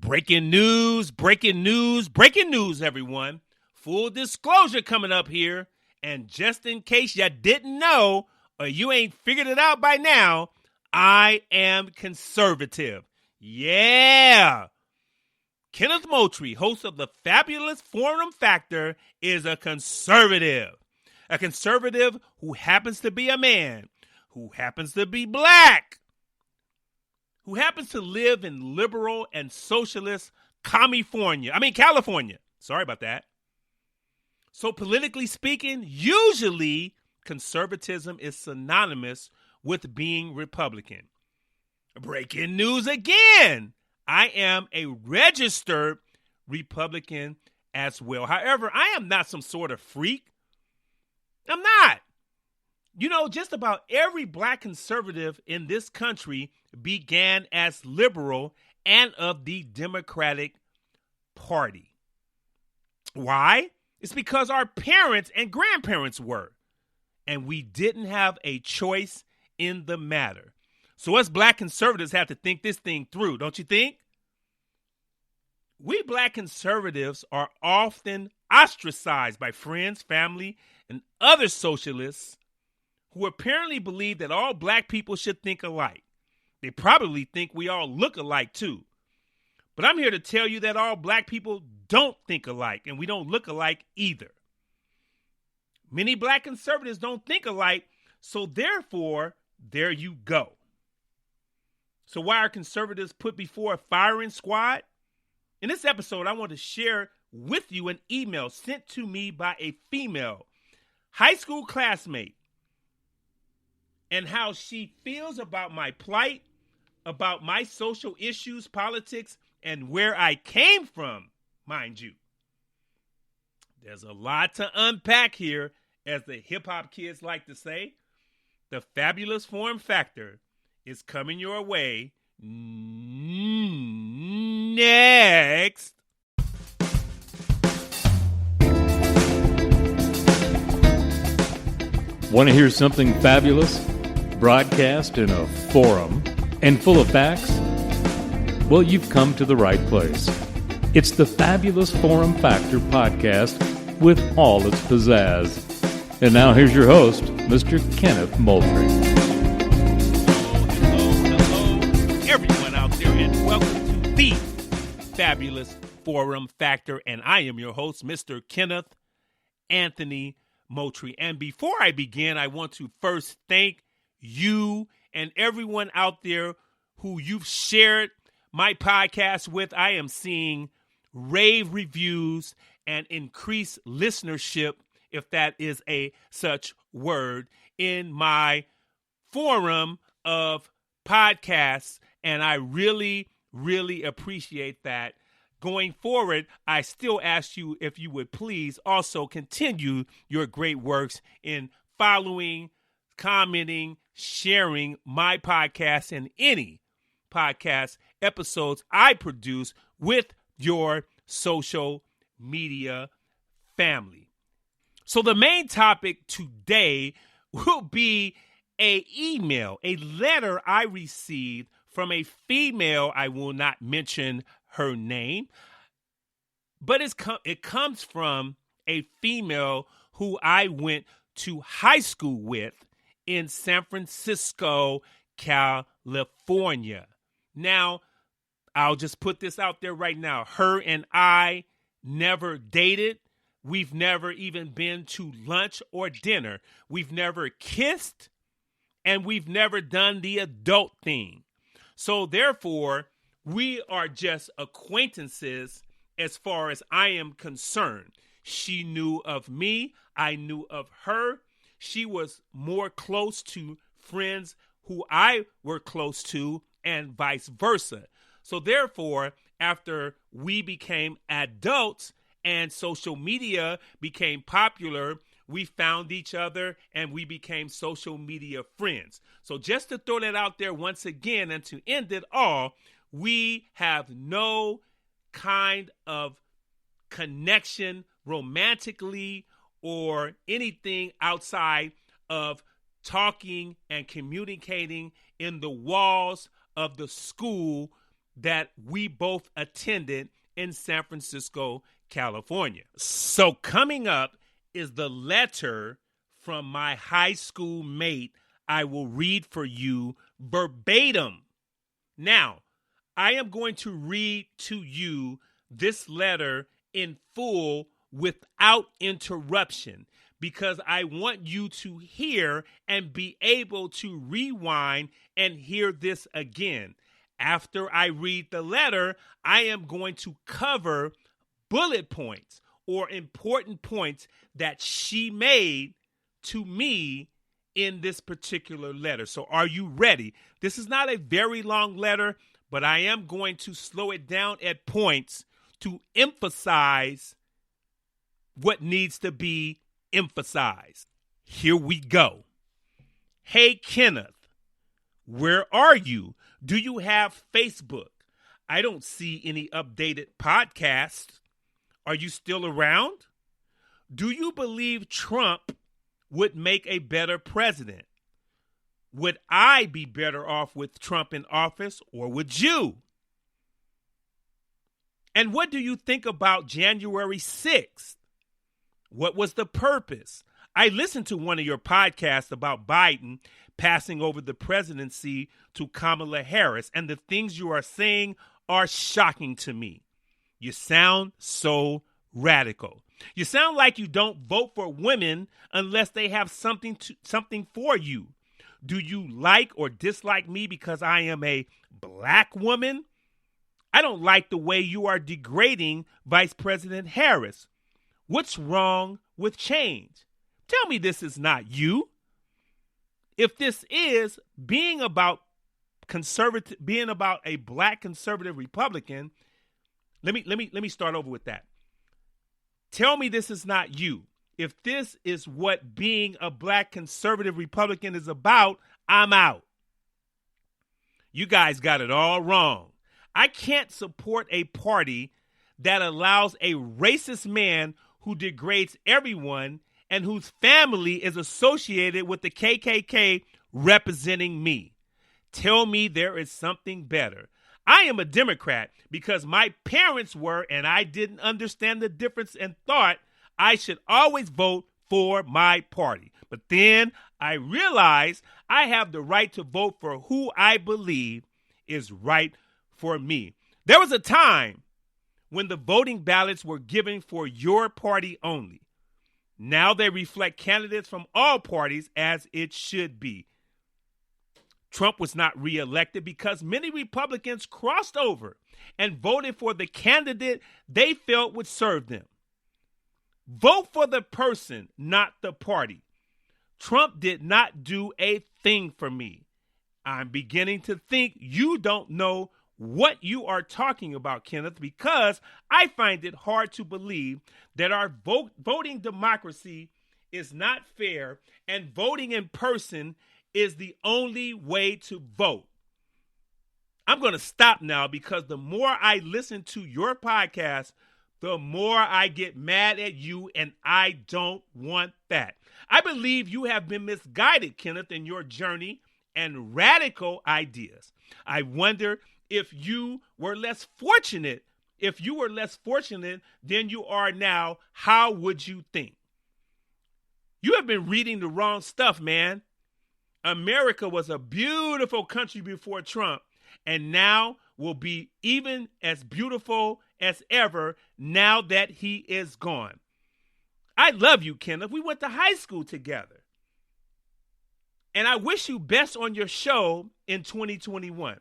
Breaking news, everyone. Full disclosure coming up here. And just in case you didn't know or you ain't figured it out by now, I am conservative. Yeah. Kenneth Moultrie, host of the fabulous Forum Factor, is a conservative. A conservative who happens to be a man, who happens to be black, who happens to live in liberal and socialist California. Sorry about that. So politically speaking, usually conservatism is synonymous with being Republican. Breaking news again. I am a registered Republican as well. However, I am not some sort of freak. I'm not. You know, just about every black conservative in this country began as liberal and of the Democratic Party. Why? It's because our parents and grandparents were, and we didn't have a choice in the matter. So us black conservatives have to think this thing through, don't you think? We black conservatives are often ostracized by friends, family, and other socialists who apparently believe that all black people should think alike. They probably think we all look alike too. But I'm here to tell you that all black people don't think alike, and we don't look alike either. Many black conservatives don't think alike, so therefore, there you go. So why are conservatives put before a firing squad? In this episode, I want to share with you an email sent to me by a female high school classmate and how she feels about my plight, about my social issues, politics, and where I came from, mind you. There's a lot to unpack here, as the hip-hop kids like to say. The fabulous Forum Factor is coming your way next. Want to hear something fabulous? Broadcast in a forum and full of facts? Well, you've come to the right place. It's the Fabulous Forum Factor podcast with all its pizzazz. And now here's your host, Mr. Kenneth Moultrie. Hello, everyone out there, and welcome to the Fabulous Forum Factor. And I am your host, Mr. Kenneth Anthony Moultrie. And before I begin, I want to first thank you and everyone out there who you've shared my podcast with. I am seeing rave reviews and increased listenership, if that is a such word, in my forum of podcasts. And I really, really appreciate that. Going forward, I still ask you if you would please also continue your great works in following, commenting, sharing my podcast and any podcast episodes I produce with your social media family. So the main topic today will be a letter I received from a female. I will not mention her name, but it comes from a female who I went to high school with in San Francisco, California. Now, I'll just put this out there right now. Her and I never dated. We've never even been to lunch or dinner. We've never kissed, and we've never done the adult thing. So therefore, we are just acquaintances as far as I am concerned. She knew of me. I knew of her. She was more close to friends who I were close to, and vice versa. So therefore, after we became adults and social media became popular, we found each other and we became social media friends. So just to throw that out there once again, and to end it all, we have no kind of connection romantically or anything outside of talking and communicating in the walls of the school that we both attended in San Francisco, California. So coming up is the letter from my high school mate. I will read for you verbatim. Now, I am going to read to you this letter in full without interruption because I want you to hear and be able to rewind and hear this again. After I read the letter, I am going to cover bullet points or important points that she made to me in this particular letter. So are you ready? This is not a very long letter, but I am going to slow it down at points to emphasize what needs to be emphasized. Here we go. Hey, Kenneth, where are you? Do you have Facebook? I don't see any updated podcasts. Are you still around? Do you believe Trump would make a better president? Would I be better off with Trump in office, or would you? And what do you think about January 6th? What was the purpose? I listened to one of your podcasts about Biden passing over the presidency to Kamala Harris, and the things you are saying are shocking to me. You sound so radical. You sound like you don't vote for women unless they have something for you. Do you like or dislike me because I am a black woman? I don't like the way you are degrading Vice President Harris. What's wrong with change? Tell me this is not you. If this is being about a black conservative Republican, let me start over with that. Tell me this is not you. If this is what being a black conservative Republican is about, I'm out. You guys got it all wrong. I can't support a party that allows a racist man who degrades everyone and whose family is associated with the KKK representing me. Tell me there is something better. I am a Democrat because my parents were, and I didn't understand the difference and thought I should always vote for my party. But then I realized I have the right to vote for who I believe is right for me. There was a time when the voting ballots were given for your party only. Now they reflect candidates from all parties as it should be. Trump was not reelected because many Republicans crossed over and voted for the candidate they felt would serve them. Vote for the person, not the party. Trump did not do a thing for me. I'm beginning to think you don't know what you are talking about, Kenneth, because I find it hard to believe that our voting democracy is not fair and voting in person is the only way to vote. I'm going to stop now because the more I listen to your podcast, the more I get mad at you, and I don't want that. I believe you have been misguided, Kenneth, in your journey and radical ideas. I wonder if you were less fortunate than you are now, how would you think? You have been reading the wrong stuff, man. America was a beautiful country before Trump, and now will be even as beautiful as ever now that he is gone. I love you, Kenneth. We went to high school together. And I wish you best on your show in 2021.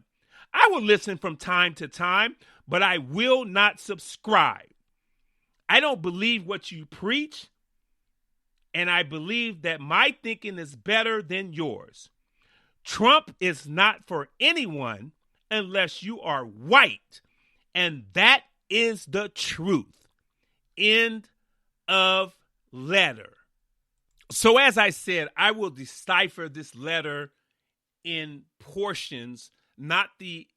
I will listen from time to time, but I will not subscribe. I don't believe what you preach, and I believe that my thinking is better than yours. Trump is not for anyone unless you are white, and that is the truth. End of letter. So as I said, I will decipher this letter in portions, not the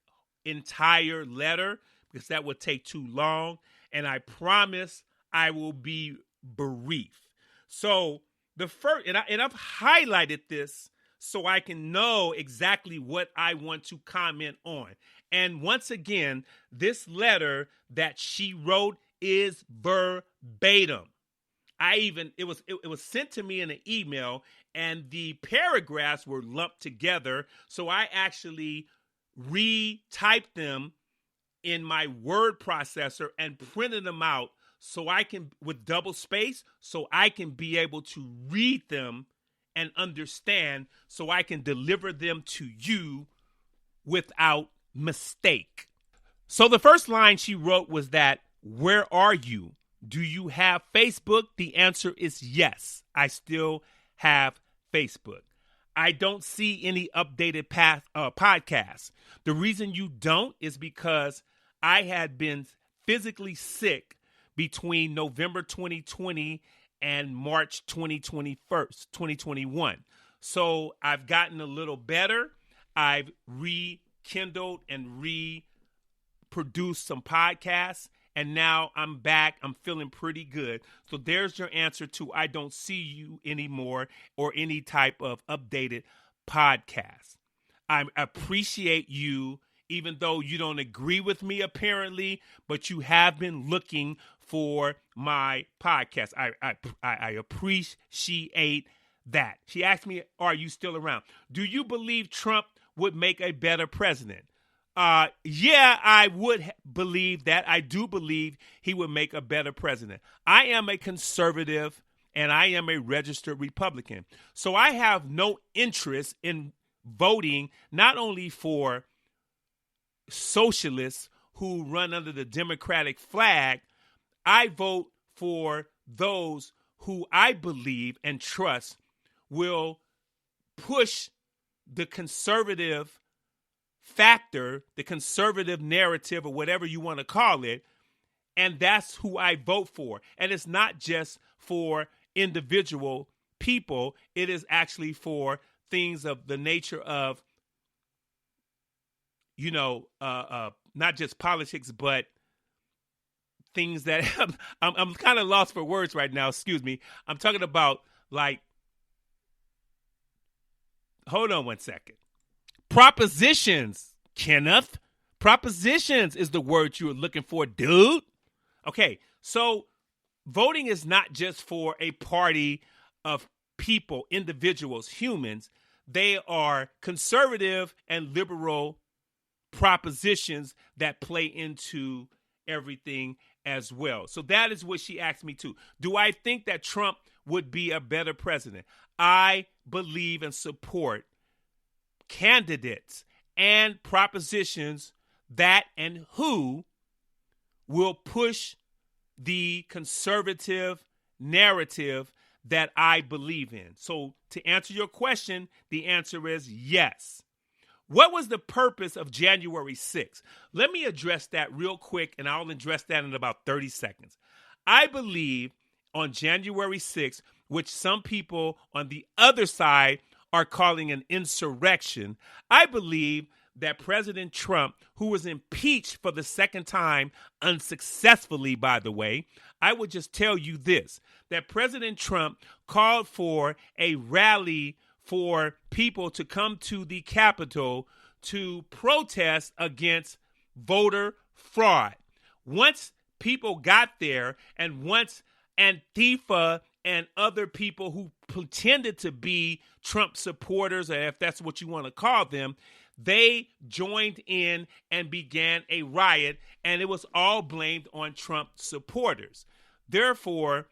entire letter, because that would take too long, and I promise I will be brief. So the first, and I've highlighted this so I can know exactly what I want to comment on. And once again, this letter that she wrote is verbatim. It was sent to me in an email, and the paragraphs were lumped together. So I actually retyped them in my word processor and printed them out so I can, with double space, so I can be able to read them and understand, so I can deliver them to you without mistake. So the first line she wrote was that, where are you? Do you have Facebook? The answer is yes. I still have Facebook. I don't see any updated podcasts. The reason you don't is because I had been physically sick between November 2020 and March 2021. So I've gotten a little better. I've rekindled and reproduced some podcasts, and now I'm back. I'm feeling pretty good. So there's your answer to I don't see you anymore or any type of updated podcast. I appreciate you, even though you don't agree with me apparently, but you have been looking for my podcast. I appreciate that. She asked me, are you still around? Do you believe Trump would make a better president? Yeah, I would believe that. I do believe he would make a better president. I am a conservative and I am a registered Republican. So I have no interest in voting not only for socialists who run under the Democratic flag. I vote for those who I believe and trust will push the conservative factor, the conservative narrative, or whatever you want to call it, and that's who I vote for. And it's not just for individual people. It is actually for things of the nature of, not just politics, but things that I'm kind of lost for words right now. Excuse me. I'm talking about, like, hold on one second. Propositions, Kenneth. Propositions is the word you were looking for, dude. Okay, so voting is not just for a party of people, individuals, humans. They are conservative and liberal propositions that play into everything as well. So that is what she asked me to. Do I think that Trump would be a better president? I believe and support candidates and propositions that and who will push the conservative narrative that I believe in. So to answer your question, the answer is yes. What was the purpose of January 6th? Let me address that real quick, and I'll address that in about 30 seconds. I believe on January 6th, which some people on the other side are calling an insurrection, I believe that President Trump, who was impeached for the second time, unsuccessfully, by the way, I would just tell you this, that President Trump called for a rally for people to come to the Capitol to protest against voter fraud. Once people got there, and once Antifa and other people who pretended to be Trump supporters, or if that's what you want to call them, they joined in and began a riot, and it was all blamed on Trump supporters. Therefore,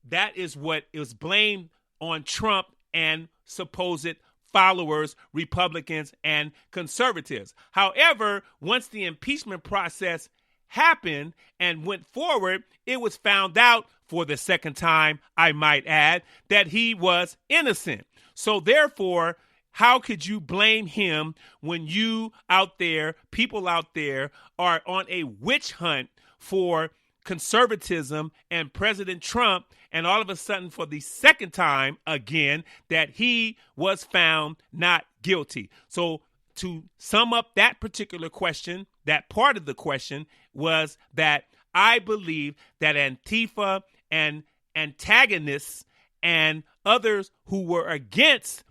that is what it was blamed on Trump and supposed followers, Republicans and conservatives. However, once the impeachment process happened and went forward, it was found out for the second time, I might add, that he was innocent. So therefore, how could you blame him when you out there, people out there, are on a witch hunt for conservatism and President Trump, and all of a sudden for the second time again that he was found not guilty? So to sum up that particular question, that part of the question was that I believe that Antifa and antagonists and others who were against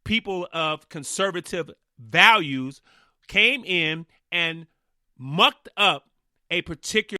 people of conservative values came in and mucked up a particular